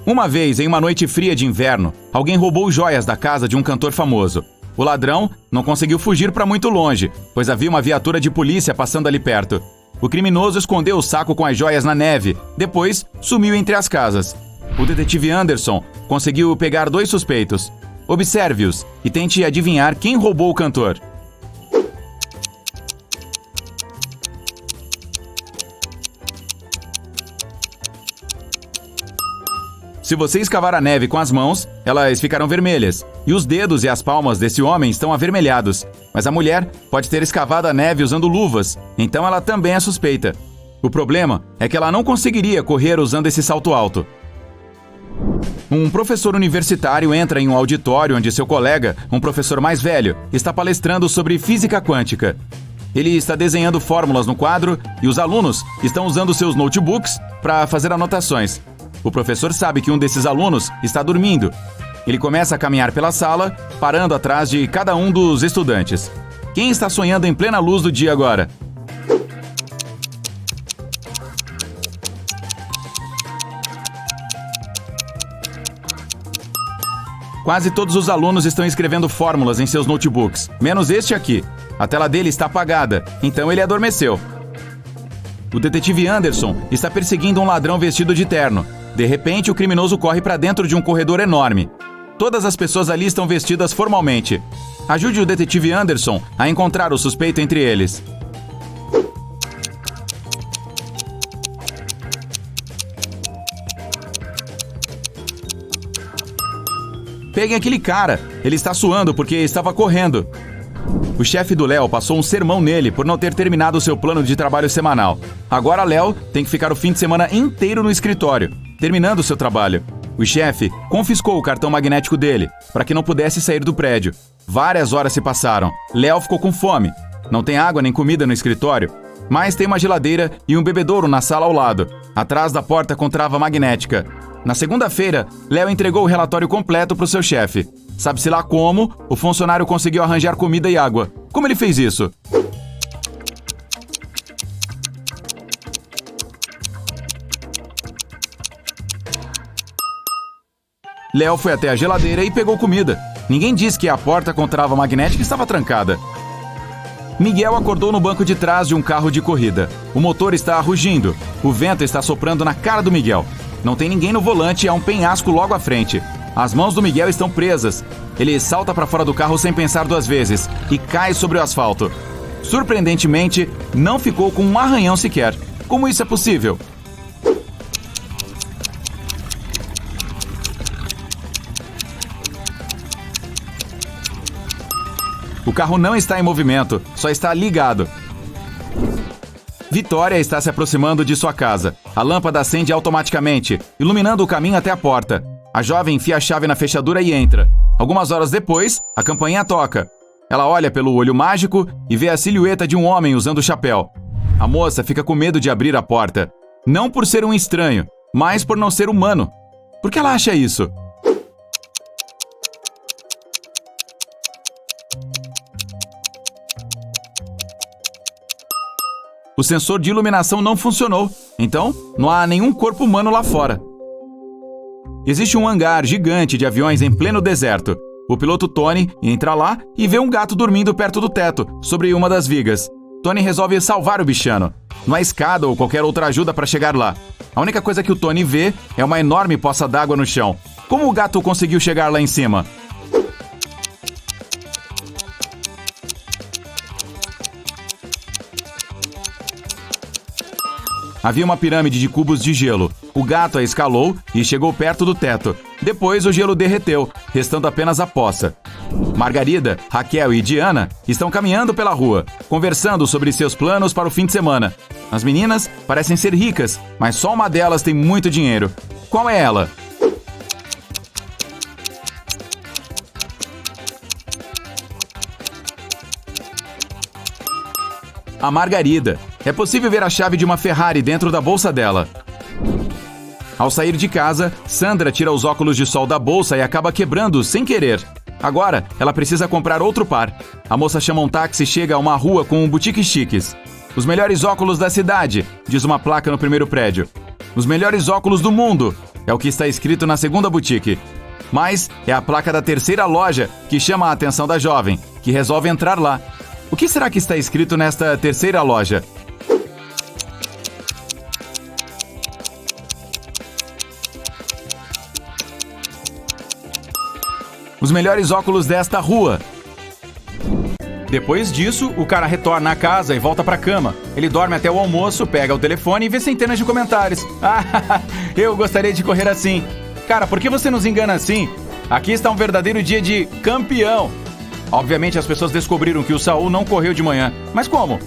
Uma vez, em uma noite fria de inverno, alguém roubou joias da casa de um cantor famoso. O ladrão não conseguiu fugir para muito longe, pois havia uma viatura de polícia passando ali perto. O criminoso escondeu o saco com as joias na neve, depois sumiu entre as casas. O detetive Anderson conseguiu pegar 2 suspeitos. Observe-os e tente adivinhar quem roubou o cantor. Se você escavar a neve com as mãos, elas ficarão vermelhas, e os dedos e as palmas desse homem estão avermelhados. Mas a mulher pode ter escavado a neve usando luvas, então ela também é suspeita. O problema é que ela não conseguiria correr usando esse salto alto. Um professor universitário entra em um auditório onde seu colega, um professor mais velho, está palestrando sobre física quântica. Ele está desenhando fórmulas no quadro e os alunos estão usando seus notebooks para fazer anotações. O professor sabe que um desses alunos está dormindo. Ele começa a caminhar pela sala, parando atrás de cada um dos estudantes. Quem está sonhando em plena luz do dia agora? Quase todos os alunos estão escrevendo fórmulas em seus notebooks, menos este aqui. A tela dele está apagada, então ele adormeceu. O detetive Anderson está perseguindo um ladrão vestido de terno. De repente, o criminoso corre para dentro de um corredor enorme. Todas as pessoas ali estão vestidas formalmente. Ajude o detetive Anderson a encontrar o suspeito entre eles. Peguem aquele cara. Ele está suando porque estava correndo. O chefe do Léo passou um sermão nele por não ter terminado seu plano de trabalho semanal. Agora Léo tem que ficar o fim de semana inteiro no escritório, terminando seu trabalho. O chefe confiscou o cartão magnético dele, para que não pudesse sair do prédio. Várias horas se passaram. Léo ficou com fome. Não tem água nem comida no escritório, mas tem uma geladeira e um bebedouro na sala ao lado, atrás da porta com trava magnética. Na segunda-feira, Léo entregou o relatório completo para o seu chefe. Sabe-se lá como, o funcionário conseguiu arranjar comida e água. Como ele fez isso? Léo foi até a geladeira e pegou comida. Ninguém disse que a porta com trava magnética estava trancada. Miguel acordou no banco de trás de um carro de corrida. O motor está rugindo. O vento está soprando na cara do Miguel. Não tem ninguém no volante e há um penhasco logo à frente. As mãos do Miguel estão presas. Ele salta para fora do carro sem pensar 2 vezes e cai sobre o asfalto. Surpreendentemente, não ficou com um arranhão sequer. Como isso é possível? O carro não está em movimento, só está ligado. Vitória está se aproximando de sua casa. A lâmpada acende automaticamente, iluminando o caminho até a porta. A jovem enfia a chave na fechadura e entra. Algumas horas depois, a campainha toca. Ela olha pelo olho mágico e vê a silhueta de um homem usando o chapéu. A moça fica com medo de abrir a porta. Não por ser um estranho, mas por não ser humano. Por que ela acha isso? O sensor de iluminação não funcionou, então não há nenhum corpo humano lá fora. Existe um hangar gigante de aviões em pleno deserto. O piloto Tony entra lá e vê um gato dormindo perto do teto, sobre uma das vigas. Tony resolve salvar o bichano. Não há escada ou qualquer outra ajuda para chegar lá. A única coisa que o Tony vê é uma enorme poça d'água no chão. Como o gato conseguiu chegar lá em cima? Havia uma pirâmide de cubos de gelo. O gato a escalou e chegou perto do teto. Depois o gelo derreteu, restando apenas a poça. Margarida, Raquel e Diana estão caminhando pela rua, conversando sobre seus planos para o fim de semana. As meninas parecem ser ricas, mas só uma delas tem muito dinheiro. Qual é ela? A Margarida. É possível ver a chave de uma Ferrari dentro da bolsa dela. Ao sair de casa, Sandra tira os óculos de sol da bolsa e acaba quebrando sem querer. Agora, ela precisa comprar outro par. A moça chama um táxi e chega a uma rua com boutiques chiques. Os melhores óculos da cidade, diz uma placa no primeiro prédio. Os melhores óculos do mundo, É o que está escrito na segunda boutique. Mas é a placa da terceira loja que chama a atenção da jovem, que resolve entrar lá. O que será que está escrito nesta terceira loja? Os melhores óculos desta rua. Depois disso, o cara retorna à casa e volta pra cama. Ele dorme até o almoço, pega o telefone e vê centenas de comentários. Ah, eu gostaria de correr assim. Cara, por que você nos engana assim? Aqui está um verdadeiro dia de campeão. Obviamente as pessoas descobriram que o Saul não correu de manhã. Mas como?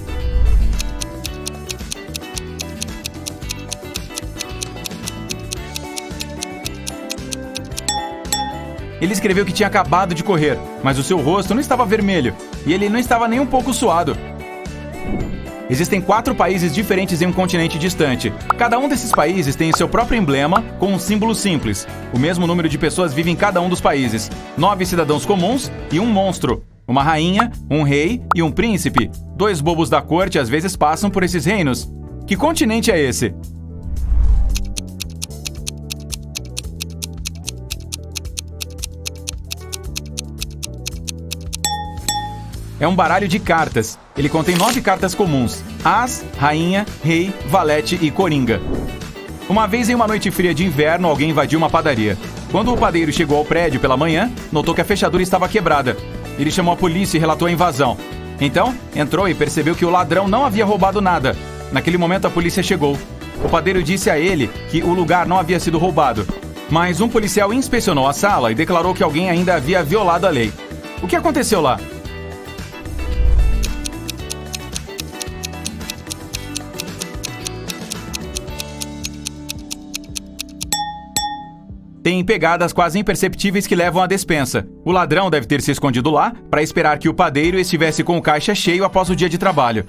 Ele escreveu que tinha acabado de correr, mas o seu rosto não estava vermelho e ele não estava nem um pouco suado. Existem 4 países diferentes em um continente distante. Cada um desses países tem seu próprio emblema com um símbolo simples. O mesmo número de pessoas vive em cada um dos países. 9 cidadãos comuns e um monstro. Uma rainha, um rei e um príncipe. 2 bobos da corte às vezes passam por esses reinos. Que continente é esse? É um baralho de cartas. Ele contém 9 cartas comuns: As, Rainha, Rei, Valete e Coringa. Uma vez em uma noite fria de inverno, alguém invadiu uma padaria. Quando o padeiro chegou ao prédio pela manhã, notou que a fechadura estava quebrada. Ele chamou a polícia e relatou a invasão. Então, entrou e percebeu que o ladrão não havia roubado nada. Naquele momento, a polícia chegou. O padeiro disse a ele que o lugar não havia sido roubado. Mas um policial inspecionou a sala e declarou que alguém ainda havia violado a lei. O que aconteceu lá? Tem pegadas quase imperceptíveis que levam à despensa. O ladrão deve ter se escondido lá para esperar que o padeiro estivesse com o caixa cheio após o dia de trabalho.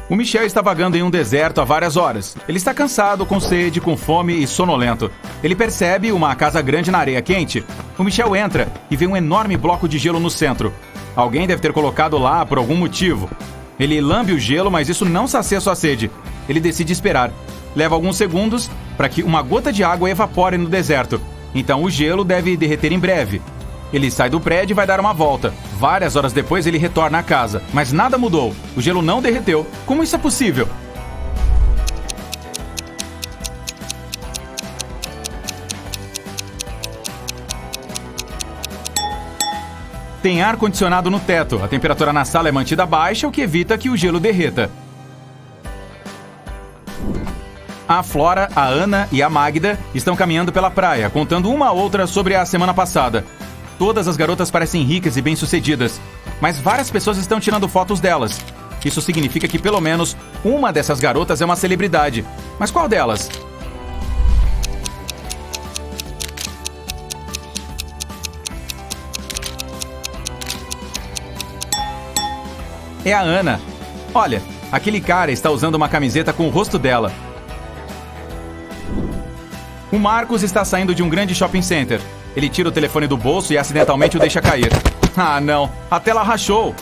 O Michel está vagando em um deserto há várias horas. Ele está cansado, com sede, com fome e sonolento. Ele percebe uma casa grande na areia quente. O Michel entra e vê um enorme bloco de gelo no centro. Alguém deve ter colocado lá por algum motivo. Ele lambe o gelo, mas isso não sacia sua sede. Ele decide esperar. Leva alguns segundos para que uma gota de água evapore no deserto. Então o gelo deve derreter em breve. Ele sai do prédio e vai dar uma volta. Várias horas depois ele retorna à casa. Mas nada mudou. O gelo não derreteu. Como isso é possível? Tem ar-condicionado no teto. A temperatura na sala é mantida baixa, o que evita que o gelo derreta. A Flora, a Ana e a Magda estão caminhando pela praia, contando uma a outra sobre a semana passada. Todas as garotas parecem ricas e bem-sucedidas, mas várias pessoas estão tirando fotos delas. Isso significa que pelo menos uma dessas garotas é uma celebridade. Mas qual delas? É a Ana. Olha, aquele cara está usando uma camiseta com o rosto dela. O Marcos está saindo de um grande shopping center. Ele tira o telefone do bolso e acidentalmente o deixa cair. Ah, não! A tela rachou!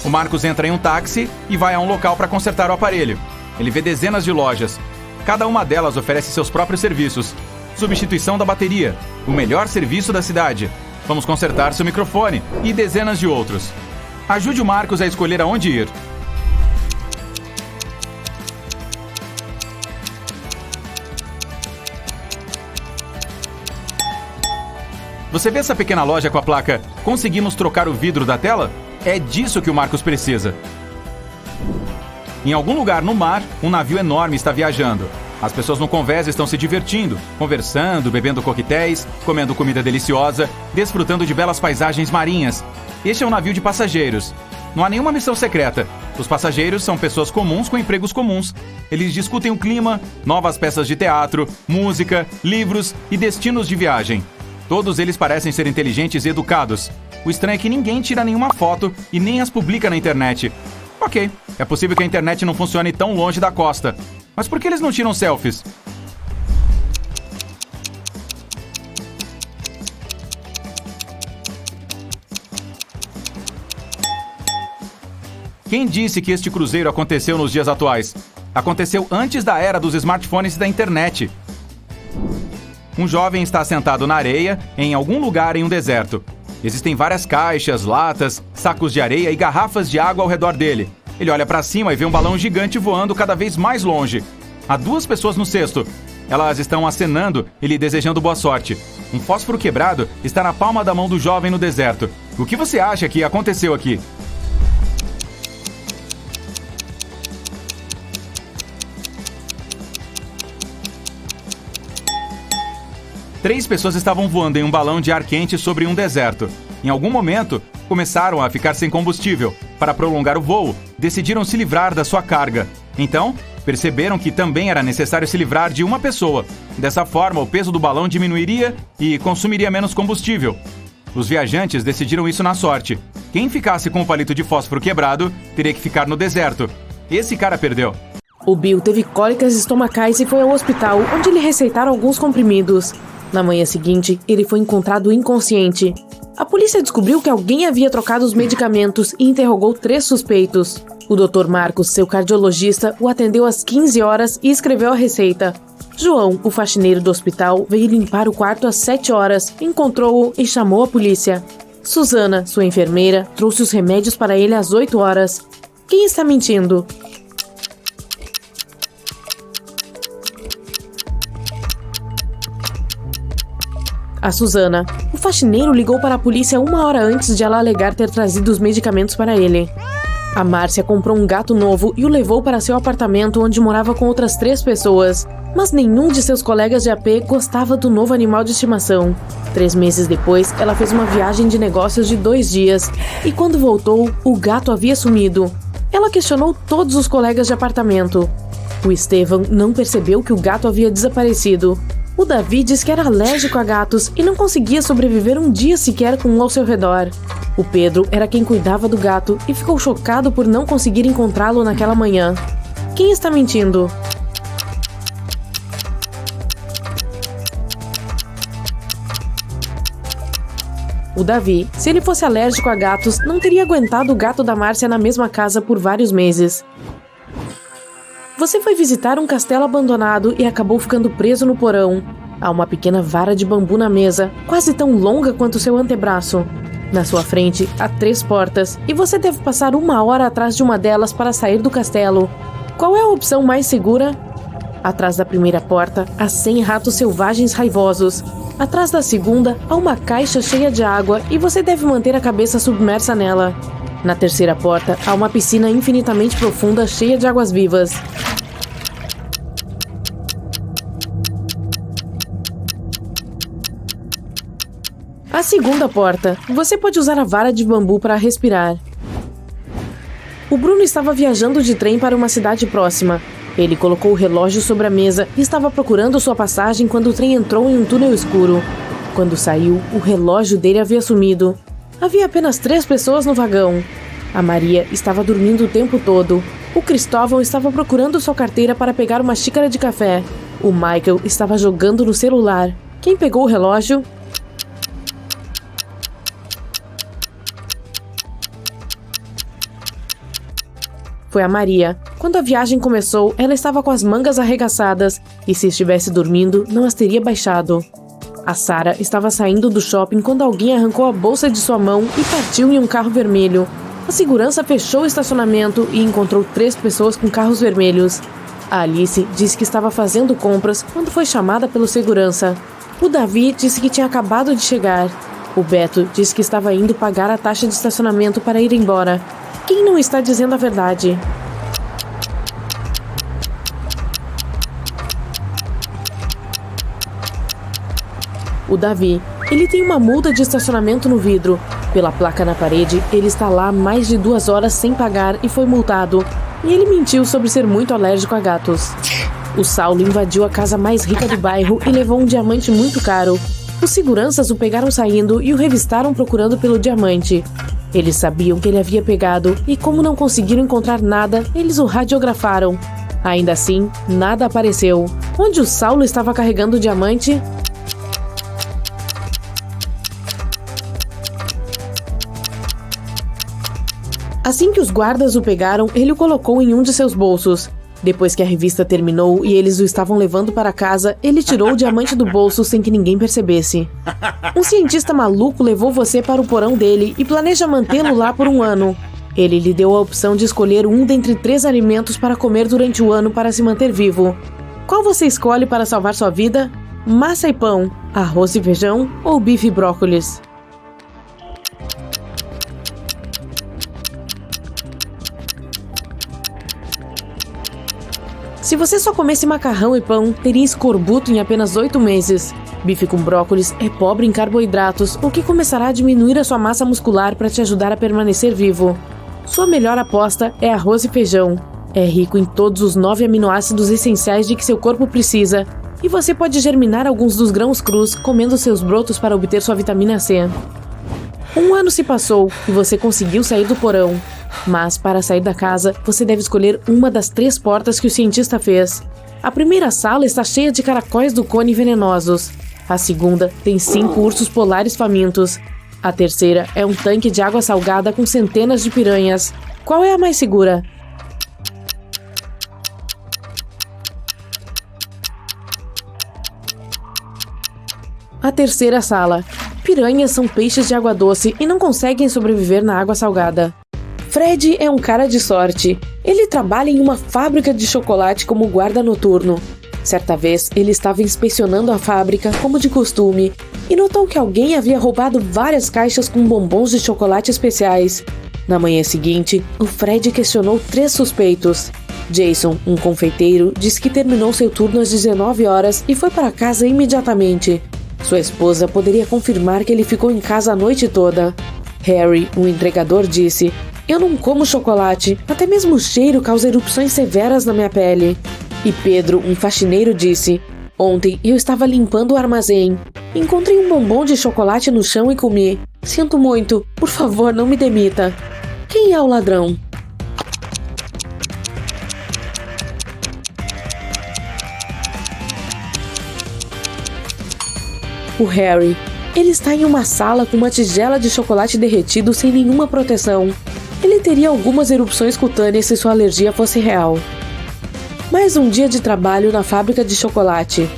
O Marcos entra em um táxi e vai a um local para consertar o aparelho. Ele vê dezenas de lojas. Cada uma delas oferece seus próprios serviços. Substituição da bateria, o melhor serviço da cidade. Vamos consertar seu microfone e dezenas de outros. Ajude o Marcos a escolher aonde ir. Você vê essa pequena loja com a placa "Conseguimos trocar o vidro da tela"? É disso que o Marcos precisa. Em algum lugar no mar, um navio enorme está viajando. As pessoas no convés estão se divertindo, conversando, bebendo coquetéis, comendo comida deliciosa, desfrutando de belas paisagens marinhas. Este é um navio de passageiros. Não há nenhuma missão secreta. Os passageiros são pessoas comuns com empregos comuns. Eles discutem o clima, novas peças de teatro, música, livros e destinos de viagem. Todos eles parecem ser inteligentes e educados. O estranho é que ninguém tira nenhuma foto e nem as publica na internet. Ok, é possível que a internet não funcione tão longe da costa. Mas por que eles não tiram selfies? Quem disse que este cruzeiro aconteceu nos dias atuais? Aconteceu antes da era dos smartphones e da internet. Um jovem está sentado na areia em algum lugar em um deserto. Existem várias caixas, latas, sacos de areia e garrafas de água ao redor dele. Ele olha para cima e vê um balão gigante voando cada vez mais longe. Há 2 pessoas no cesto. Elas estão acenando e lhe desejando boa sorte. Um fósforo quebrado está na palma da mão do jovem no deserto. O que você acha que aconteceu aqui? Três pessoas estavam voando em um balão de ar quente sobre um deserto. Em algum momento, começaram a ficar sem combustível. Para prolongar o voo, decidiram se livrar da sua carga. Então, perceberam que também era necessário se livrar de uma pessoa. Dessa forma, o peso do balão diminuiria e consumiria menos combustível. Os viajantes decidiram isso na sorte. Quem ficasse com o palito de fósforo quebrado teria que ficar no deserto. Esse cara perdeu. O Bill teve cólicas estomacais e foi ao hospital, onde lhe receitaram alguns comprimidos. Na manhã seguinte, ele foi encontrado inconsciente. A polícia descobriu que alguém havia trocado os medicamentos e interrogou 3 suspeitos. O Dr. Marcos, seu cardiologista, o atendeu às 15 horas e escreveu a receita. João, o faxineiro do hospital, veio limpar o quarto às 7 horas, encontrou-o e chamou a polícia. Susana, sua enfermeira, trouxe os remédios para ele às 8 horas. Quem está mentindo? A Susana. O faxineiro ligou para a polícia 1 hora antes de ela alegar ter trazido os medicamentos para ele. A Márcia comprou um gato novo e o levou para seu apartamento, onde morava com outras 3 pessoas. Mas nenhum de seus colegas de AP gostava do novo animal de estimação. 3 meses depois, ela fez uma viagem de negócios de 2 dias. E quando voltou, o gato havia sumido. Ela questionou todos os colegas de apartamento. O Estevão não percebeu que o gato havia desaparecido. O Davi disse que era alérgico a gatos e não conseguia sobreviver um dia sequer com um ao seu redor. O Pedro era quem cuidava do gato e ficou chocado por não conseguir encontrá-lo naquela manhã. Quem está mentindo? O Davi, se ele fosse alérgico a gatos, não teria aguentado o gato da Márcia na mesma casa por vários meses. Você foi visitar um castelo abandonado e acabou ficando preso no porão. Há uma pequena vara de bambu na mesa, quase tão longa quanto seu antebraço. Na sua frente, há 3 portas, e você deve passar 1 hora atrás de uma delas para sair do castelo. Qual é a opção mais segura? Atrás da primeira porta, há 100 ratos selvagens raivosos. Atrás da segunda, há uma caixa cheia de água e você deve manter a cabeça submersa nela. Na terceira porta, há uma piscina infinitamente profunda cheia de águas vivas. A segunda porta, você pode usar a vara de bambu para respirar. O Bruno estava viajando de trem para uma cidade próxima. Ele colocou o relógio sobre a mesa e estava procurando sua passagem quando o trem entrou em um túnel escuro. Quando saiu, o relógio dele havia sumido. Havia apenas 3 pessoas no vagão. A Maria estava dormindo o tempo todo. O Cristóvão estava procurando sua carteira para pegar uma xícara de café. O Michael estava jogando no celular. Quem pegou o relógio? Foi a Maria. Quando a viagem começou, ela estava com as mangas arregaçadas e, se estivesse dormindo, não as teria baixado. A Sara estava saindo do shopping quando alguém arrancou a bolsa de sua mão e partiu em um carro vermelho. A segurança fechou o estacionamento e encontrou 3 pessoas com carros vermelhos. A Alice disse que estava fazendo compras quando foi chamada pelo segurança. O Davi disse que tinha acabado de chegar. O Beto disse que estava indo pagar a taxa de estacionamento para ir embora. Quem não está dizendo a verdade? O Davi. Ele tem uma multa de estacionamento no vidro. Pela placa na parede, ele está lá há mais de 2 horas sem pagar e foi multado. E ele mentiu sobre ser muito alérgico a gatos. O Saulo invadiu a casa mais rica do bairro e levou um diamante muito caro. Os seguranças o pegaram saindo e o revistaram procurando pelo diamante. Eles sabiam que ele havia pegado e, como não conseguiram encontrar nada, eles o radiografaram. Ainda assim, nada apareceu. Onde o Saulo estava carregando o diamante? Assim que os guardas o pegaram, ele o colocou em um de seus bolsos. Depois que a revista terminou e eles o estavam levando para casa, ele tirou o diamante do bolso sem que ninguém percebesse. Um cientista maluco levou você para o porão dele e planeja mantê-lo lá por um ano. Ele lhe deu a opção de escolher um dentre 3 alimentos para comer durante o ano para se manter vivo. Qual você escolhe para salvar sua vida? Massa e pão, arroz e feijão ou bife e brócolis? Se você só comesse macarrão e pão, teria escorbuto em apenas 8 meses. Bife com brócolis é pobre em carboidratos, o que começará a diminuir a sua massa muscular para te ajudar a permanecer vivo. Sua melhor aposta é arroz e feijão. É rico em todos os 9 aminoácidos essenciais de que seu corpo precisa, e você pode germinar alguns dos grãos crus comendo seus brotos para obter sua vitamina C. Um ano se passou e você conseguiu sair do porão. Mas, para sair da casa, você deve escolher uma das 3 portas que o cientista fez. A primeira sala está cheia de caracóis do cone venenosos. A segunda tem 5 ursos polares famintos. A terceira é um tanque de água salgada com centenas de piranhas. Qual é a mais segura? A terceira sala. Piranhas são peixes de água doce e não conseguem sobreviver na água salgada. Fred é um cara de sorte. Ele trabalha em uma fábrica de chocolate como guarda noturno. Certa vez, ele estava inspecionando a fábrica, como de costume, e notou que alguém havia roubado várias caixas com bombons de chocolate especiais. Na manhã seguinte, o Fred questionou 3 suspeitos. Jason, um confeiteiro, disse que terminou seu turno às 19 horas e foi para casa imediatamente. Sua esposa poderia confirmar que ele ficou em casa a noite toda. Harry, um entregador, disse: "Eu não como chocolate, até mesmo o cheiro causa erupções severas na minha pele." E Pedro, um faxineiro, disse: "Ontem eu estava limpando o armazém. Encontrei um bombom de chocolate no chão e comi. Sinto muito, por favor, não me demita." Quem é o ladrão? O Harry. Ele está em uma sala com uma tigela de chocolate derretido sem nenhuma proteção. Ele teria algumas erupções cutâneas se sua alergia fosse real. Mais um dia de trabalho na fábrica de chocolate.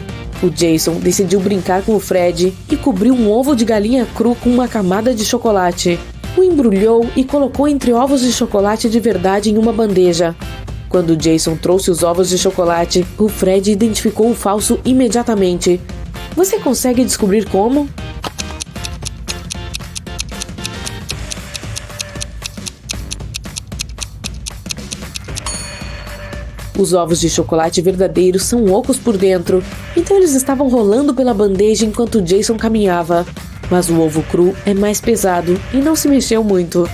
O Jason decidiu brincar com o Fred e cobriu um ovo de galinha cru com uma camada de chocolate. O embrulhou e colocou entre ovos de chocolate de verdade em uma bandeja. Quando Jason trouxe os ovos de chocolate, o Fred identificou o falso imediatamente. Você consegue descobrir como? Os ovos de chocolate verdadeiros são ocos por dentro, então eles estavam rolando pela bandeja enquanto Jason caminhava. Mas o ovo cru é mais pesado e não se mexeu muito.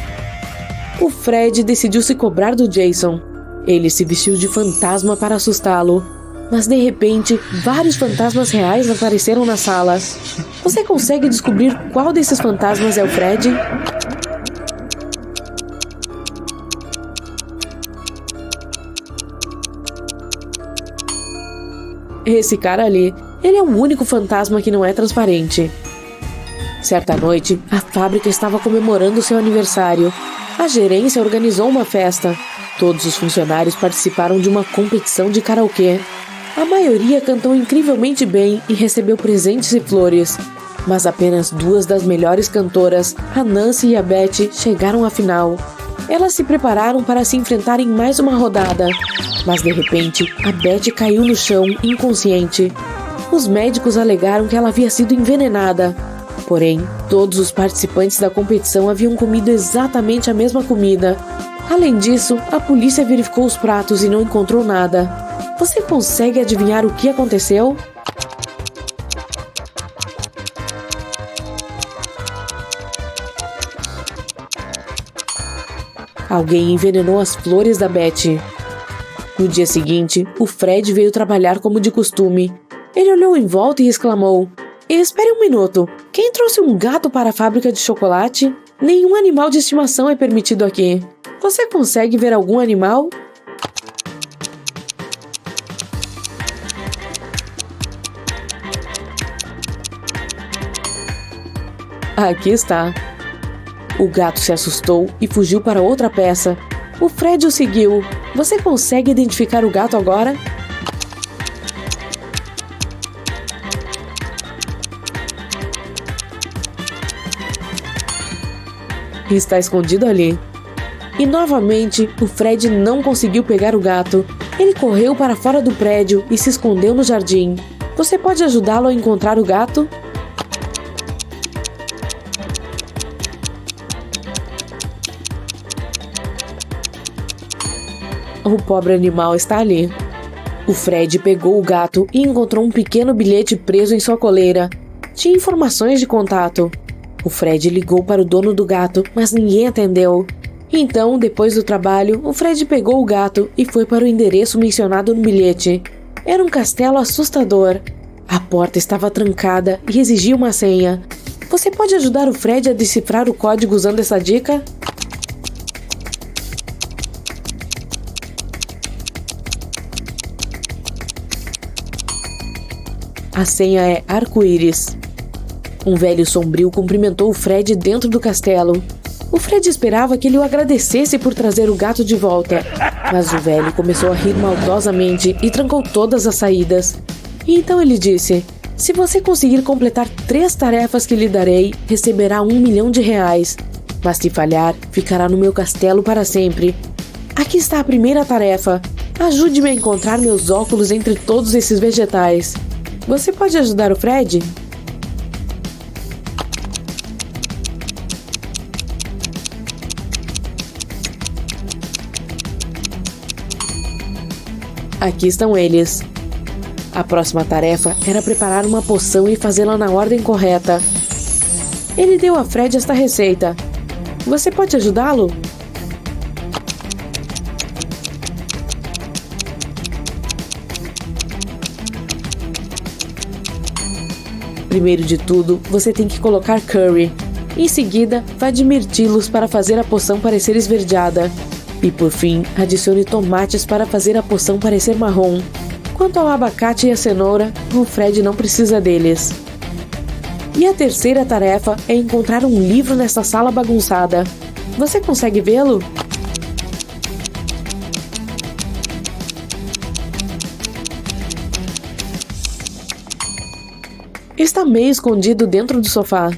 O Fred decidiu se cobrar do Jason. Ele se vestiu de fantasma para assustá-lo. Mas de repente, vários fantasmas reais apareceram na sala. Você consegue descobrir qual desses fantasmas é o Fred? Esse cara ali, ele é o único fantasma que não é transparente. Certa noite, a fábrica estava comemorando seu aniversário. A gerência organizou uma festa. Todos os funcionários participaram de uma competição de karaokê. A maioria cantou incrivelmente bem e recebeu presentes e flores. Mas apenas 2 das melhores cantoras, a Nancy e a Betty, chegaram à final. Elas se prepararam para se enfrentar em mais uma rodada. Mas de repente, a Betty caiu no chão, inconsciente. Os médicos alegaram que ela havia sido envenenada. Porém, todos os participantes da competição haviam comido exatamente a mesma comida. Além disso, a polícia verificou os pratos e não encontrou nada. Você consegue adivinhar o que aconteceu? Alguém envenenou as flores da Betty. No dia seguinte, o Fred veio trabalhar como de costume. Ele olhou em volta e exclamou: "Espere um minuto, quem trouxe um gato para a fábrica de chocolate? Nenhum animal de estimação é permitido aqui. Você consegue ver algum animal?" Aqui está. O gato se assustou e fugiu para outra peça. O Fred o seguiu. Você consegue identificar o gato agora? Está escondido ali. E novamente, o Fred não conseguiu pegar o gato. Ele correu para fora do prédio e se escondeu no jardim. Você pode ajudá-lo a encontrar o gato? O pobre animal está ali. O Fred pegou o gato e encontrou um pequeno bilhete preso em sua coleira. Tinha informações de contato. O Fred ligou para o dono do gato, mas ninguém atendeu. Então, depois do trabalho, o Fred pegou o gato e foi para o endereço mencionado no bilhete. Era um castelo assustador. A porta estava trancada e exigia uma senha. Você pode ajudar o Fred a decifrar o código usando essa dica? A senha é arco-íris. Um velho sombrio cumprimentou o Fred dentro do castelo. O Fred esperava que ele o agradecesse por trazer o gato de volta, mas o velho começou a rir maldosamente e trancou todas as saídas. E então ele disse: se você conseguir completar 3 tarefas que lhe darei, receberá R$1 milhão. Mas se falhar, ficará no meu castelo para sempre. Aqui está a primeira tarefa. Ajude-me a encontrar meus óculos entre todos esses vegetais. Você pode ajudar o Fred? Aqui estão eles. A próxima tarefa era preparar uma poção e fazê-la na ordem correta. Ele deu a Fred esta receita. Você pode ajudá-lo? Primeiro de tudo, você tem que colocar curry. Em seguida, vá de mirtilos para fazer a poção parecer esverdeada. E por fim, adicione tomates para fazer a poção parecer marrom. Quanto ao abacate e a cenoura, o Fred não precisa deles. E a terceira tarefa é encontrar um livro nessa sala bagunçada. Você consegue vê-lo? Está meio escondido dentro do sofá.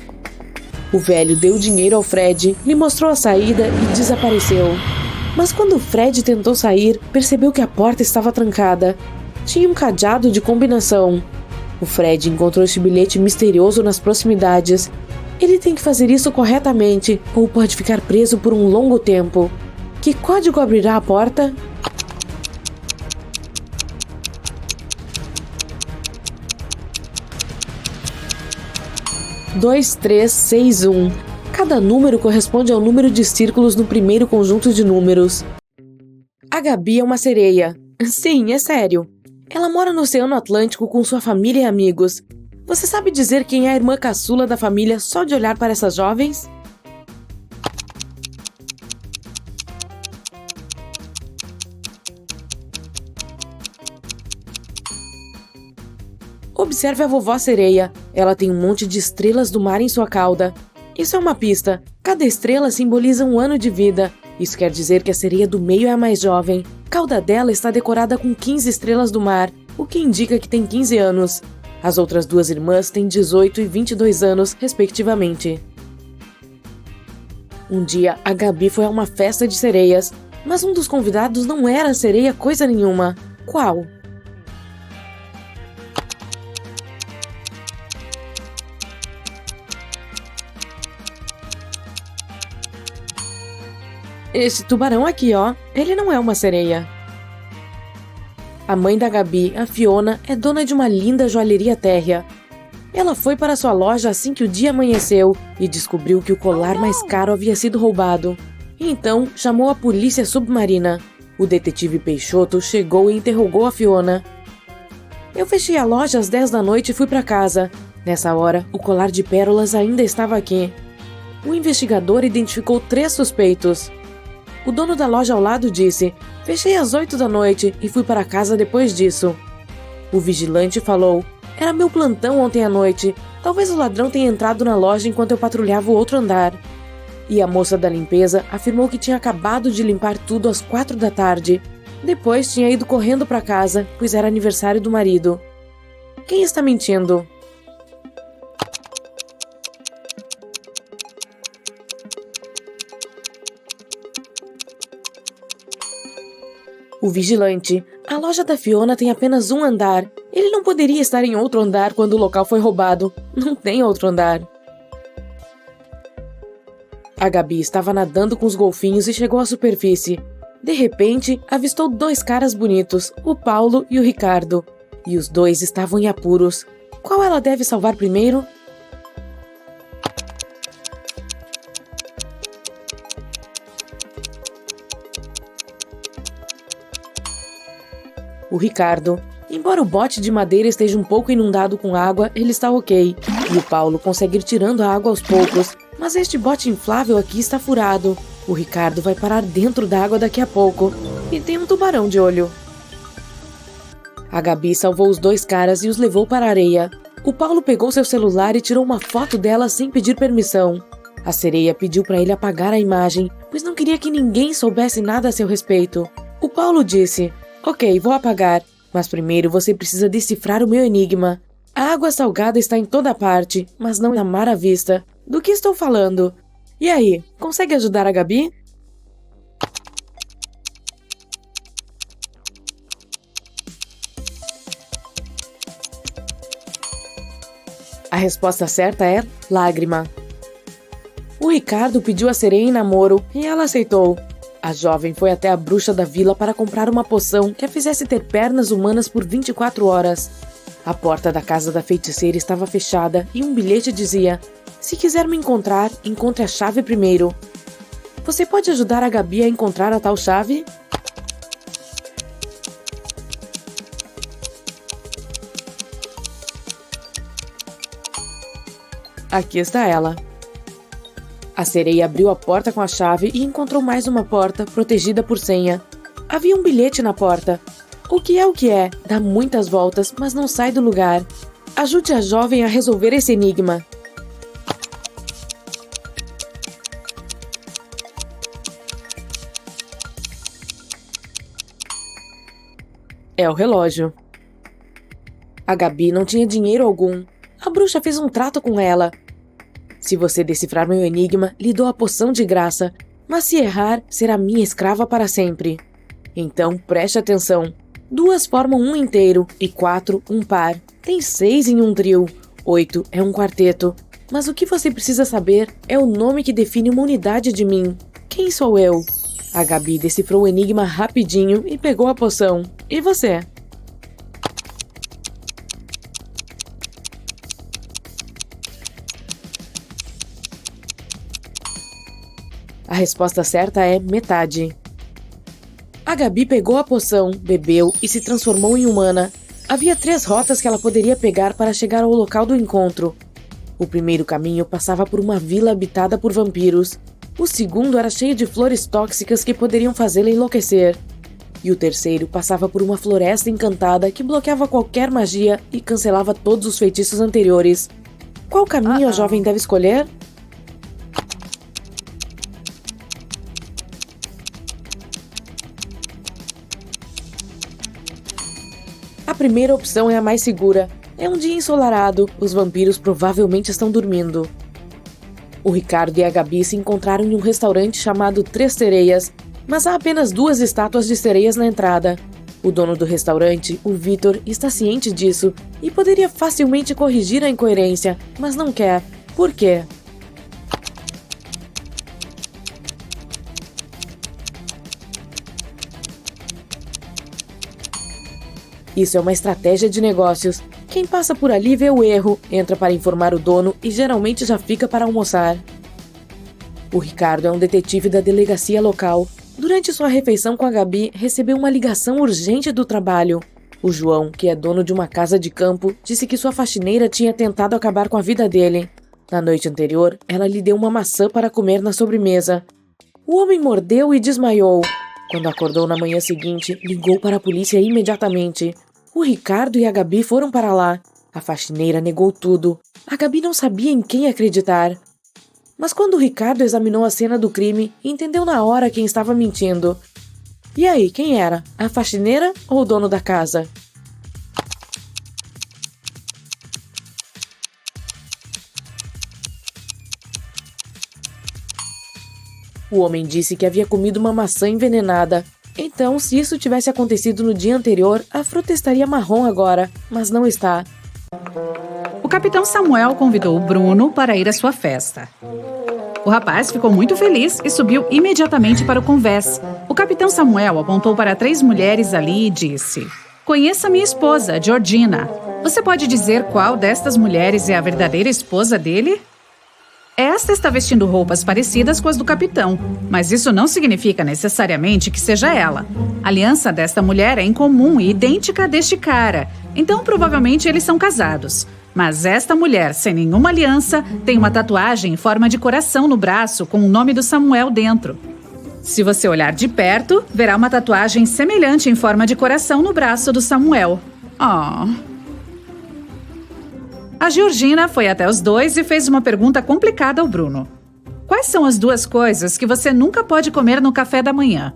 O velho deu dinheiro ao Fred, lhe mostrou a saída e desapareceu. Mas quando o Fred tentou sair, percebeu que a porta estava trancada. Tinha um cadeado de combinação. O Fred encontrou este bilhete misterioso nas proximidades. Ele tem que fazer isso corretamente, ou pode ficar preso por um longo tempo. Que código abrirá a porta? Dois, 3, 6, 1. Cada número corresponde ao número de círculos no primeiro conjunto de números. A Gabi é uma sereia. Sim, é sério. Ela mora no Oceano Atlântico com sua família e amigos. Você sabe dizer quem é a irmã caçula da família só de olhar para essas jovens? Observe a vovó sereia. Ela tem um monte de estrelas do mar em sua cauda. Isso é uma pista. Cada estrela simboliza um ano de vida. Isso quer dizer que a sereia do meio é a mais jovem. A cauda dela está decorada com 15 estrelas do mar, o que indica que tem 15 anos. As outras 2 irmãs têm 18 e 22 anos, respectivamente. Um dia, a Gabi foi a uma festa de sereias, mas um dos convidados não era a sereia coisa nenhuma. Qual? Esse tubarão aqui, ó, ele não é uma sereia. A mãe da Gabi, a Fiona, é dona de uma linda joalheria térrea. Ela foi para sua loja assim que o dia amanheceu e descobriu que o colar mais caro havia sido roubado. Então, chamou a polícia submarina. O detetive Peixoto chegou e interrogou a Fiona. Eu fechei a loja às 10 da noite e fui para casa. Nessa hora, o colar de pérolas ainda estava aqui. O investigador identificou 3 suspeitos. O dono da loja ao lado disse: fechei às 8 da noite e fui para casa depois disso. O vigilante falou: era meu plantão ontem à noite. Talvez o ladrão tenha entrado na loja enquanto eu patrulhava o outro andar. E a moça da limpeza afirmou que tinha acabado de limpar tudo às 4 da tarde. Depois tinha ido correndo para casa, pois era aniversário do marido. Quem está mentindo? O vigilante. A loja da Fiona tem apenas um andar. Ele não poderia estar em outro andar quando o local foi roubado. Não tem outro andar. A Gabi estava nadando com os golfinhos e chegou à superfície. De repente, avistou dois caras bonitos, o Paulo e o Ricardo. E os dois estavam em apuros. Qual ela deve salvar primeiro? O Ricardo. Embora o bote de madeira esteja um pouco inundado com água, ele está ok. E o Paulo consegue ir tirando a água aos poucos. Mas este bote inflável aqui está furado. O Ricardo vai parar dentro da água daqui a pouco. E tem um tubarão de olho. A Gabi salvou os dois caras e os levou para a areia. O Paulo pegou seu celular e tirou uma foto dela sem pedir permissão. A sereia pediu para ele apagar a imagem, pois não queria que ninguém soubesse nada a seu respeito. O Paulo disse: "Ok, vou apagar, mas primeiro você precisa decifrar o meu enigma. A água salgada está em toda parte, mas não na mar à vista. Do que estou falando? E aí, consegue ajudar a Gabi?" A resposta certa é lágrima. O Ricardo pediu a sereia em namoro e ela aceitou. A jovem foi até a bruxa da vila para comprar uma poção que a fizesse ter pernas humanas por 24 horas. A porta da casa da feiticeira estava fechada e um bilhete dizia: "Se quiser me encontrar, encontre a chave primeiro." Você pode ajudar a Gabi a encontrar a tal chave? Aqui está ela. A sereia abriu a porta com a chave e encontrou mais uma porta, protegida por senha. Havia um bilhete na porta. O que é o que é? Dá muitas voltas, mas não sai do lugar. Ajude a jovem a resolver esse enigma. É o relógio. A Gabi não tinha dinheiro algum. A bruxa fez um trato com ela. Se você decifrar meu enigma, lhe dou a poção de graça, mas se errar, será minha escrava para sempre. Então, preste atenção. 2 formam um inteiro e 4 um par. Tem 6 em um trio. 8 é um quarteto. Mas o que você precisa saber é o nome que define uma unidade de mim. Quem sou eu? A Gabi decifrou o enigma rapidinho e pegou a poção. E você? A resposta certa é metade. A Gabi pegou a poção, bebeu e se transformou em humana. Havia 3 rotas que ela poderia pegar para chegar ao local do encontro. O primeiro caminho passava por uma vila habitada por vampiros. O segundo era cheio de flores tóxicas que poderiam fazê-la enlouquecer. E o terceiro passava por uma floresta encantada que bloqueava qualquer magia e cancelava todos os feitiços anteriores. Qual caminho a jovem deve escolher? A primeira opção é a mais segura. É um dia ensolarado, os vampiros provavelmente estão dormindo. O Ricardo e a Gabi se encontraram em um restaurante chamado Três Sereias, mas há apenas 2 estátuas de sereias na entrada. O dono do restaurante, o Vitor, está ciente disso e poderia facilmente corrigir a incoerência, mas não quer. Por quê? Isso é uma estratégia de negócios. Quem passa por ali vê o erro, entra para informar o dono e geralmente já fica para almoçar. O Ricardo é um detetive da delegacia local. Durante sua refeição com a Gabi, recebeu uma ligação urgente do trabalho. O João, que é dono de uma casa de campo, disse que sua faxineira tinha tentado acabar com a vida dele. Na noite anterior, ela lhe deu uma maçã para comer na sobremesa. O homem mordeu e desmaiou. Quando acordou na manhã seguinte, ligou para a polícia imediatamente. O Ricardo e a Gabi foram para lá. A faxineira negou tudo. A Gabi não sabia em quem acreditar. Mas quando o Ricardo examinou a cena do crime, entendeu na hora quem estava mentindo. E aí, quem era? A faxineira ou o dono da casa? O homem disse que havia comido uma maçã envenenada. Então, se isso tivesse acontecido no dia anterior, a fruta estaria marrom agora, mas não está. O capitão Samuel convidou o Bruno para ir à sua festa. O rapaz ficou muito feliz e subiu imediatamente para o convés. O capitão Samuel apontou para 3 mulheres ali e disse: "Conheça minha esposa, Georgina. Você pode dizer qual destas mulheres é a verdadeira esposa dele?" Esta está vestindo roupas parecidas com as do capitão, mas isso não significa necessariamente que seja ela. A aliança desta mulher é incomum e idêntica à deste cara, então provavelmente eles são casados. Mas esta mulher, sem nenhuma aliança, tem uma tatuagem em forma de coração no braço com o nome do Samuel dentro. Se você olhar de perto, verá uma tatuagem semelhante em forma de coração no braço do Samuel. A Georgina foi até os dois e fez uma pergunta complicada ao Bruno. Quais são as 2 coisas que você nunca pode comer no café da manhã?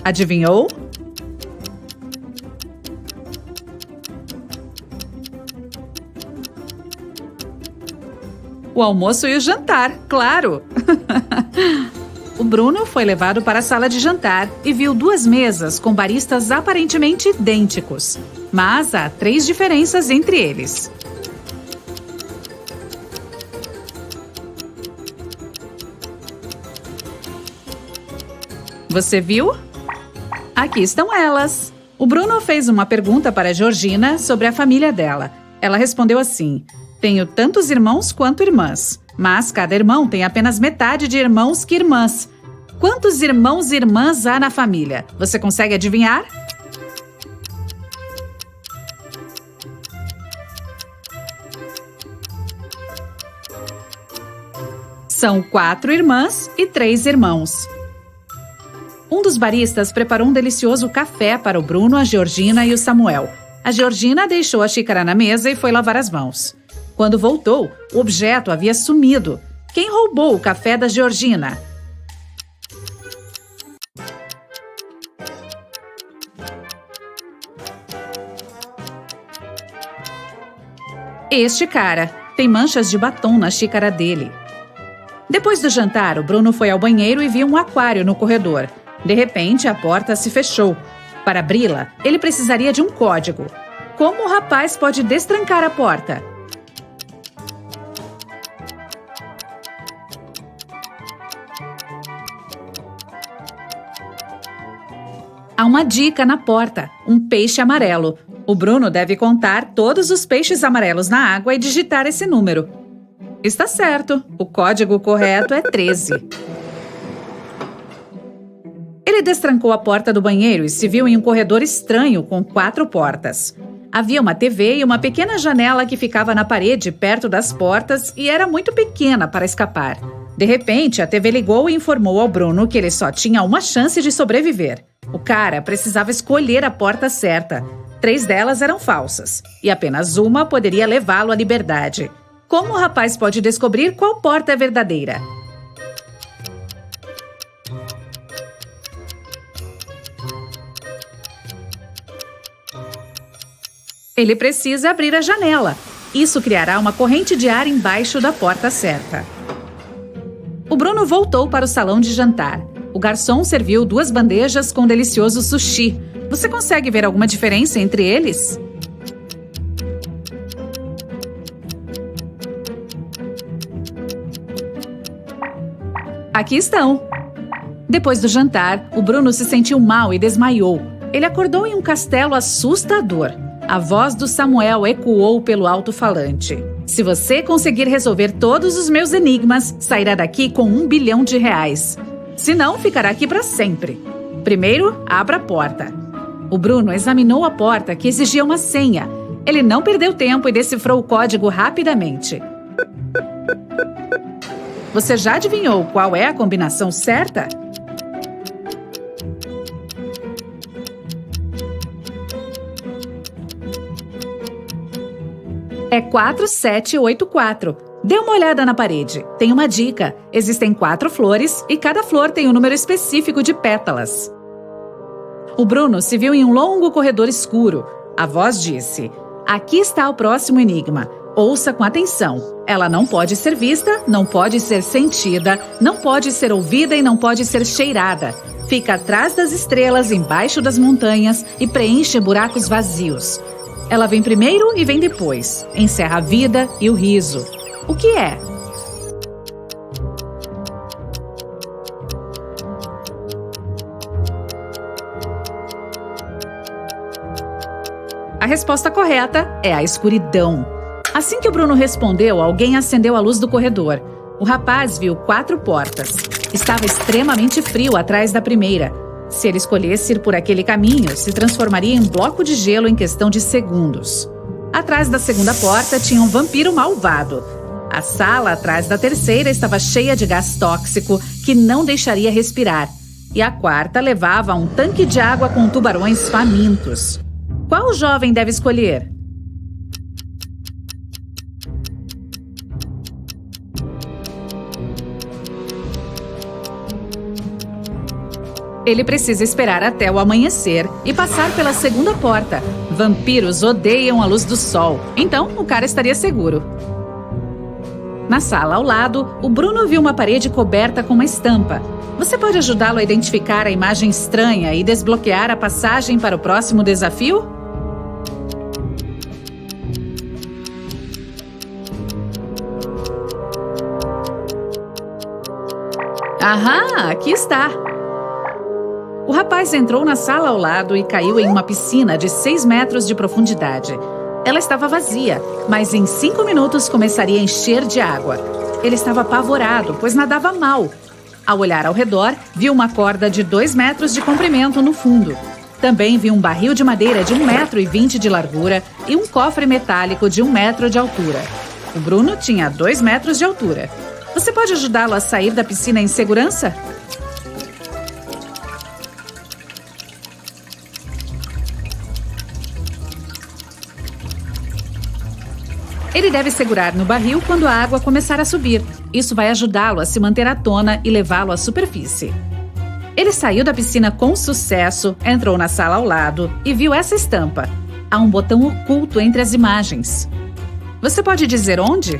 Adivinhou? O almoço e o jantar, claro! O Bruno foi levado para a sala de jantar e viu 2 mesas com baristas aparentemente idênticos. Mas há 3 diferenças entre eles. Você viu? Aqui estão elas. O Bruno fez uma pergunta para a Georgina sobre a família dela. Ela respondeu assim: "Tenho tantos irmãos quanto irmãs, mas cada irmão tem apenas metade de irmãos que irmãs. Quantos irmãos e irmãs há na família? Você consegue adivinhar?" São 4 irmãs e 3 irmãos. Um dos baristas preparou um delicioso café para o Bruno, a Georgina e o Samuel. A Georgina deixou a xícara na mesa e foi lavar as mãos. Quando voltou, o objeto havia sumido. Quem roubou o café da Georgina? Este cara tem manchas de batom na xícara dele. Depois do jantar, o Bruno foi ao banheiro e viu um aquário no corredor. De repente, a porta se fechou. Para abri-la, ele precisaria de um código. Como o rapaz pode destrancar a porta? Há uma dica na porta: um peixe amarelo. O Bruno deve contar todos os peixes amarelos na água e digitar esse número. Está certo, o código correto é 13. Ele destrancou a porta do banheiro e se viu em um corredor estranho com 4 portas. Havia uma TV e uma pequena janela que ficava na parede perto das portas e era muito pequena para escapar. De repente, a TV ligou e informou ao Bruno que ele só tinha uma chance de sobreviver. O cara precisava escolher a porta certa. 3 delas eram falsas e apenas uma poderia levá-lo à liberdade. Como o rapaz pode descobrir qual porta é verdadeira? Ele precisa abrir a janela. Isso criará uma corrente de ar embaixo da porta certa. O Bruno voltou para o salão de jantar. O garçom serviu 2 bandejas com delicioso sushi. Você consegue ver alguma diferença entre eles? Aqui estão. Depois do jantar, o Bruno se sentiu mal e desmaiou. Ele acordou em um castelo assustador. A voz do Samuel ecoou pelo alto-falante. Se você conseguir resolver todos os meus enigmas, sairá daqui com R$1 bilhão. Se não, ficará aqui para sempre. Primeiro, abra a porta. O Bruno examinou a porta, que exigia uma senha. Ele não perdeu tempo e decifrou o código rapidamente. Você já adivinhou qual é a combinação certa? É 4784. Dê uma olhada na parede. Tem uma dica. Existem 4 flores e cada flor tem um número específico de pétalas. O Bruno se viu em um longo corredor escuro. A voz disse: "Aqui está o próximo enigma. Ouça com atenção. Ela não pode ser vista, não pode ser sentida, não pode ser ouvida e não pode ser cheirada. Fica atrás das estrelas, embaixo das montanhas e preenche buracos vazios. Ela vem primeiro e vem depois. Encerra a vida e o riso. O que é?" A resposta correta é a escuridão. Assim que o Bruno respondeu, alguém acendeu a luz do corredor. O rapaz viu 4 portas. Estava extremamente frio atrás da primeira. Se ele escolhesse ir por aquele caminho, se transformaria em um bloco de gelo em questão de segundos. Atrás da segunda porta tinha um vampiro malvado. A sala atrás da terceira estava cheia de gás tóxico que não deixaria respirar. E a quarta levava a um tanque de água com tubarões famintos. Qual jovem deve escolher? Ele precisa esperar até o amanhecer e passar pela segunda porta. Vampiros odeiam a luz do sol, então o cara estaria seguro. Na sala ao lado, o Bruno viu uma parede coberta com uma estampa. Você pode ajudá-lo a identificar a imagem estranha e desbloquear a passagem para o próximo desafio? Aham, aqui está! O rapaz entrou na sala ao lado e caiu em uma piscina de 6 metros de profundidade. Ela estava vazia, mas em 5 minutos começaria a encher de água. Ele estava apavorado, pois nadava mal. Ao olhar ao redor, viu uma corda de 2 metros de comprimento no fundo. Também viu um barril de madeira de 1,20 m de largura e um cofre metálico de 1 metro de altura. O Bruno tinha 2 metros de altura. Você pode ajudá-lo a sair da piscina em segurança? Ele deve segurar no barril quando a água começar a subir. Isso vai ajudá-lo a se manter à tona e levá-lo à superfície. Ele saiu da piscina com sucesso, entrou na sala ao lado e viu essa estampa. Há um botão oculto entre as imagens. Você pode dizer onde?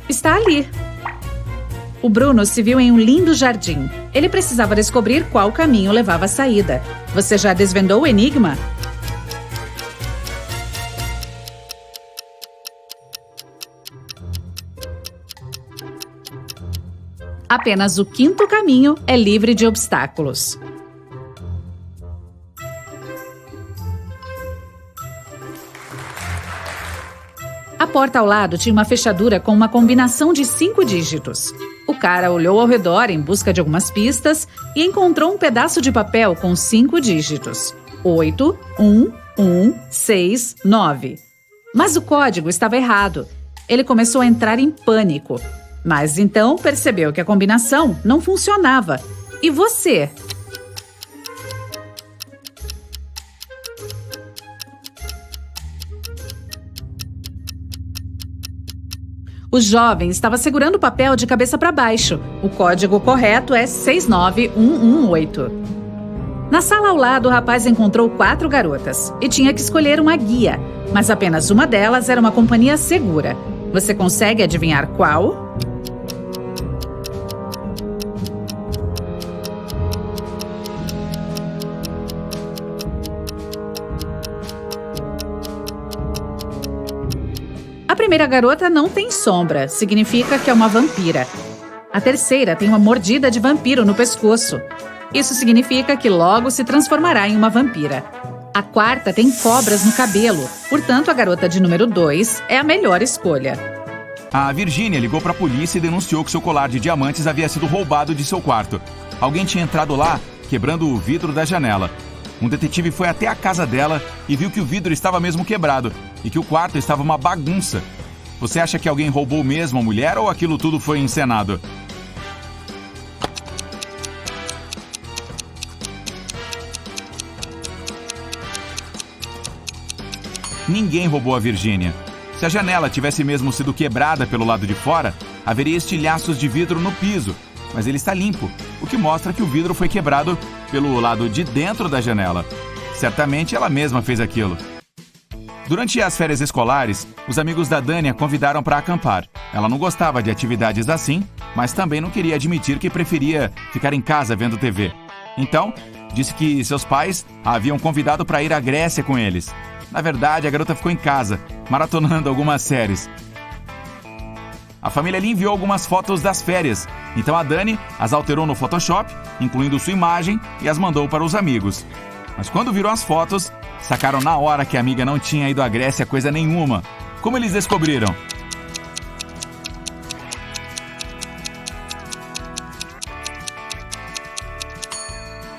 Está ali. O Bruno se viu em um lindo jardim. Ele precisava descobrir qual caminho levava à saída. Você já desvendou o enigma? Apenas o 5º caminho é livre de obstáculos. A porta ao lado tinha uma fechadura com uma combinação de 5 dígitos. O cara olhou ao redor em busca de algumas pistas e encontrou um pedaço de papel com 5 dígitos. 8, 1, 1, 6, 9. Mas o código estava errado. Ele começou a entrar em pânico. Mas então percebeu que a combinação não funcionava. E você? O jovem estava segurando o papel de cabeça para baixo. O código correto é 69118. Na sala ao lado, o rapaz encontrou 4 garotas e tinha que escolher uma guia, mas apenas uma delas era uma companhia segura. Você consegue adivinhar qual? A primeira garota não tem sombra, significa que é uma vampira. A terceira tem uma mordida de vampiro no pescoço. Isso significa que logo se transformará em uma vampira. A quarta tem cobras no cabelo, portanto a garota de número 2 é a melhor escolha. A Virgínia ligou para a polícia e denunciou que seu colar de diamantes havia sido roubado de seu quarto. Alguém tinha entrado lá, quebrando o vidro da janela. Um detetive foi até a casa dela e viu que o vidro estava mesmo quebrado e que o quarto estava uma bagunça. Você acha que alguém roubou mesmo a mulher ou aquilo tudo foi encenado? Ninguém roubou a Virgínia. Se a janela tivesse mesmo sido quebrada pelo lado de fora, haveria estilhaços de vidro no piso, mas ele está limpo, o que mostra que o vidro foi quebrado pelo lado de dentro da janela. Certamente ela mesma fez aquilo. Durante as férias escolares, os amigos da Dani a convidaram para acampar. Ela não gostava de atividades assim, mas também não queria admitir que preferia ficar em casa vendo TV. Então, disse que seus pais a haviam convidado para ir à Grécia com eles. Na verdade, a garota ficou em casa, maratonando algumas séries. A família lhe enviou algumas fotos das férias, então a Dani as alterou no Photoshop, incluindo sua imagem, e as mandou para os amigos. Mas quando viram as fotos, sacaram na hora que a amiga não tinha ido à Grécia coisa nenhuma. Como eles descobriram?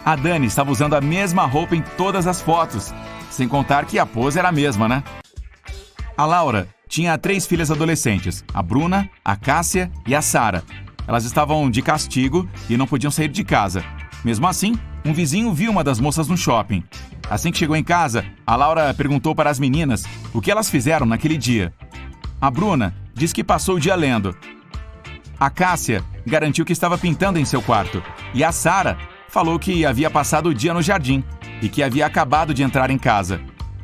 A Dani estava usando a mesma roupa em todas as fotos, sem contar que a pose era a mesma, né? A Laura tinha 3 filhas adolescentes, a Bruna, a Cássia e a Sara. Elas estavam de castigo e não podiam sair de casa. Mesmo assim, um vizinho viu uma das moças no shopping. Assim que chegou em casa, a Laura perguntou para as meninas o que elas fizeram naquele dia. A Bruna disse que passou o dia lendo. A Cássia garantiu que estava pintando em seu quarto. E a Sara falou que havia passado o dia no jardim e que havia acabado de entrar em casa.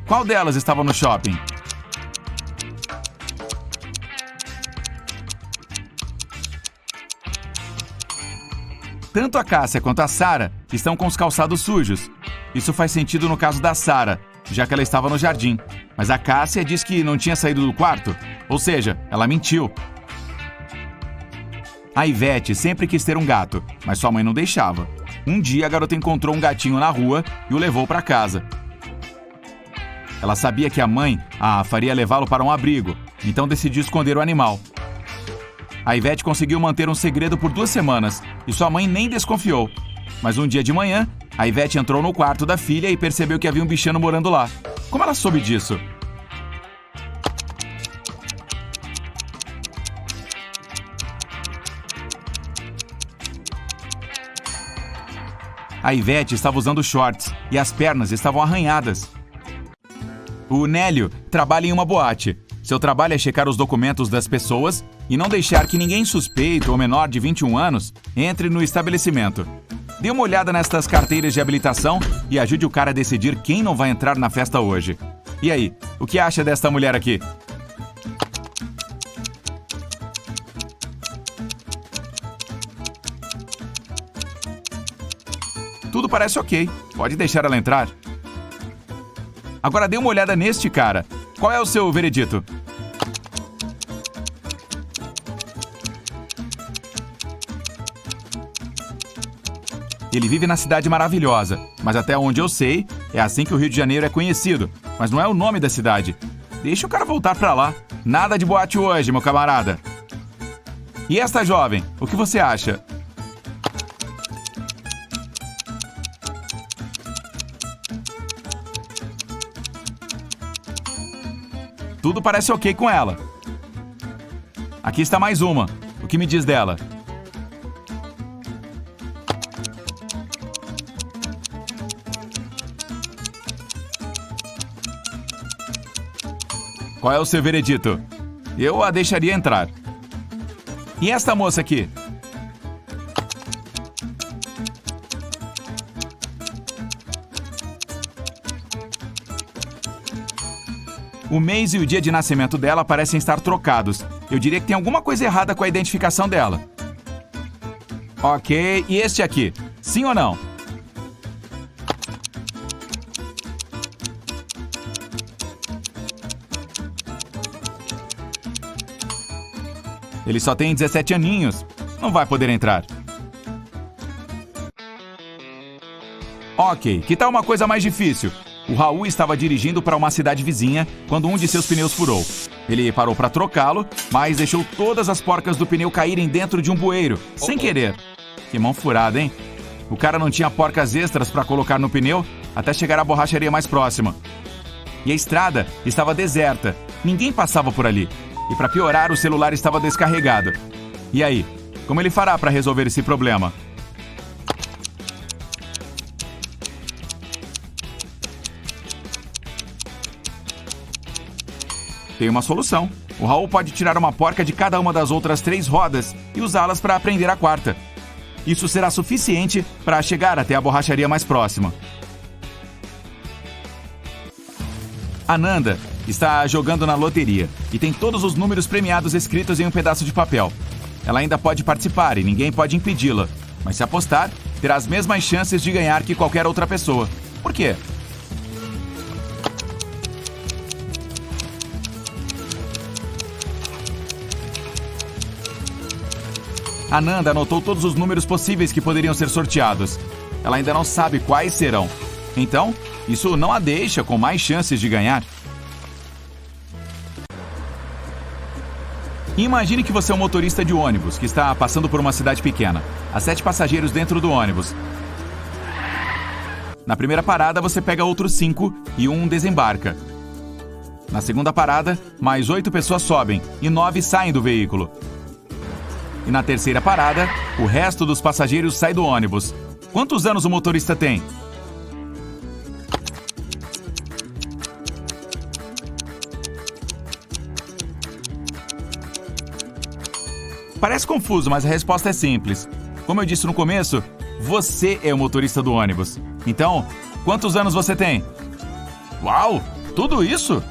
Qual delas estava no shopping? Tanto a Cássia quanto a Sara estão com os calçados sujos. Isso faz sentido no caso da Sara, já que ela estava no jardim. Mas a Cássia diz que não tinha saído do quarto, ou seja, ela mentiu. A Ivete sempre quis ter um gato, mas sua mãe não deixava. Um dia a garota encontrou um gatinho na rua e o levou para casa. Ela sabia que a mãe a faria levá-lo para um abrigo, então decidiu esconder o animal. A Ivete conseguiu manter um segredo por 2 semanas e sua mãe nem desconfiou. Mas um dia de manhã, a Ivete entrou no quarto da filha e percebeu que havia um bichano morando lá. Como ela soube disso? A Ivete estava usando shorts e as pernas estavam arranhadas. O Nélio trabalha em uma boate. Seu trabalho é checar os documentos das pessoas e não deixar que ninguém suspeito ou menor de 21 anos entre no estabelecimento. Dê uma olhada nestas carteiras de habilitação e ajude o cara a decidir quem não vai entrar na festa hoje. E aí, o que acha desta mulher aqui? Tudo parece ok, pode deixar ela entrar. Agora dê uma olhada neste cara. Qual é o seu veredito? Ele vive na cidade maravilhosa, mas até onde eu sei, é assim que o Rio de Janeiro é conhecido. Mas não é o nome da cidade. Deixa o cara voltar pra lá. Nada de boate hoje, meu camarada. E esta jovem, o que você acha? Tudo parece ok com ela. Aqui está mais uma. O que me diz dela? Qual é o seu veredito? Eu a deixaria entrar. E esta moça aqui? O mês e o dia de nascimento dela parecem estar trocados. Eu diria que tem alguma coisa errada com a identificação dela. Ok, e este aqui? Sim ou não? Ele só tem 17 aninhos. Não vai poder entrar. Ok, que tal uma coisa mais difícil? O Raul estava dirigindo para uma cidade vizinha quando um de seus pneus furou. Ele parou para trocá-lo, mas deixou todas as porcas do pneu caírem dentro de um bueiro, sem querer. Que mão furada, hein? O cara não tinha porcas extras para colocar no pneu até chegar à borracharia mais próxima. E a estrada estava deserta, ninguém passava por ali. E para piorar, o celular estava descarregado. E aí, como ele fará para resolver esse problema? Tem uma solução. O Raul pode tirar uma porca de cada uma das outras 3 rodas e usá-las para prender a 4ª. Isso será suficiente para chegar até a borracharia mais próxima. Ananda está jogando na loteria e tem todos os números premiados escritos em um pedaço de papel. Ela ainda pode participar e ninguém pode impedi-la, mas se apostar, terá as mesmas chances de ganhar que qualquer outra pessoa. Por quê? Ananda anotou todos os números possíveis que poderiam ser sorteados. Ela ainda não sabe quais serão. Então, isso não a deixa com mais chances de ganhar. Imagine que você é um motorista de ônibus que está passando por uma cidade pequena. Há 7 passageiros dentro do ônibus. Na primeira parada, você pega outros 5 e um desembarca. Na segunda parada, mais 8 pessoas sobem e 9 saem do veículo. E na terceira parada, o resto dos passageiros sai do ônibus. Quantos anos o motorista tem? Parece confuso, mas a resposta é simples. Como eu disse no começo, você é o motorista do ônibus. Então, quantos anos você tem? Uau! Tudo isso?